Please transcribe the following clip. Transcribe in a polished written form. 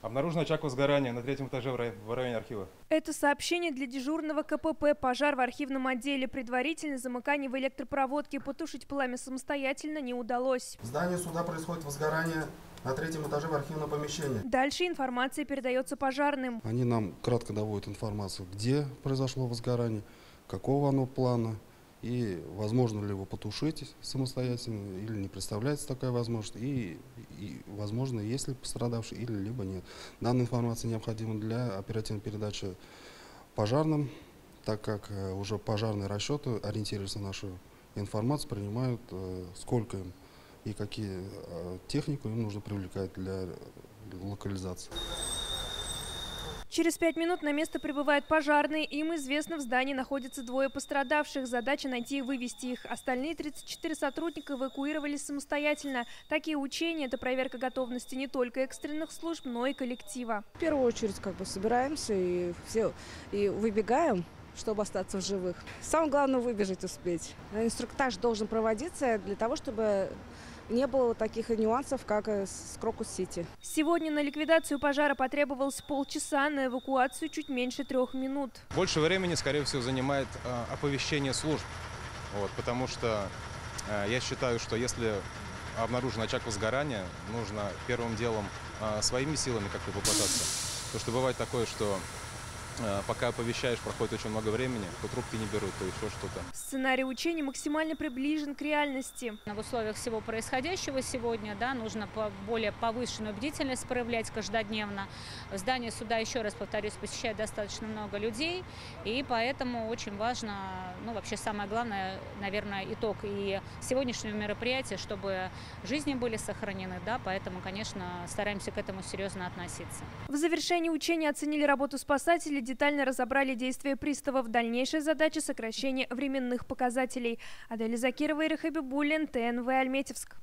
Обнаружен очаг возгорания на третьем этаже в районе архива. Это сообщение для дежурного КПП. Пожар в архивном отделе. Предварительное замыкание в электропроводке. Потушить пламя самостоятельно не удалось. В здании суда происходит возгорание на третьем этаже в архивном помещении. Дальше информация передается пожарным. Они нам кратко доводят информацию, где произошло возгорание, какого оно плана и возможно ли его потушить самостоятельно или не представляется такая возможность, и возможно, есть ли пострадавший или либо нет. Данная информация необходима для оперативной передачи пожарным, так как уже пожарные расчеты, ориентируясь на нашу информацию, принимают, сколько им и какие технику им нужно привлекать для локализации. Через 5 минут на место прибывают пожарные. Им известно, в здании находятся двое пострадавших. Задача найти и вывести их. Остальные 34 сотрудника эвакуировались самостоятельно. Такие учения – это проверка готовности не только экстренных служб, но и коллектива. В первую очередь собираемся и выбегаем, чтобы остаться в живых. Самое главное – выбежать успеть. Инструктаж должен проводиться для того, чтобы не было таких нюансов, как с Крокус-Сити. Сегодня на ликвидацию пожара потребовалось полчаса, на эвакуацию чуть меньше 3 минут. Больше времени, скорее всего, занимает оповещение служб. Потому что я считаю, что если обнаружен очаг возгорания, нужно первым делом своими силами как-то попытаться. Потому что бывает такое, что пока оповещаешь, проходит очень много времени, то трубки не берут, то еще что-то. Сценарий учений максимально приближен к реальности. В условиях всего происходящего сегодня нужно более повышенную бдительность проявлять каждодневно. В здании суда, еще раз повторюсь, посещает достаточно много людей, и поэтому очень важно, вообще самое главное, наверное, итог и сегодняшнего мероприятия, чтобы жизни были сохранены, поэтому, конечно, стараемся к этому серьезно относиться. В завершении учения оценили работу спасателей, детально разобрали действия приставов. Дальнейшая задача – сокращение временных показателей. Адель Закирова, Ирина Хабибуллин, ТНВ Альметьевск.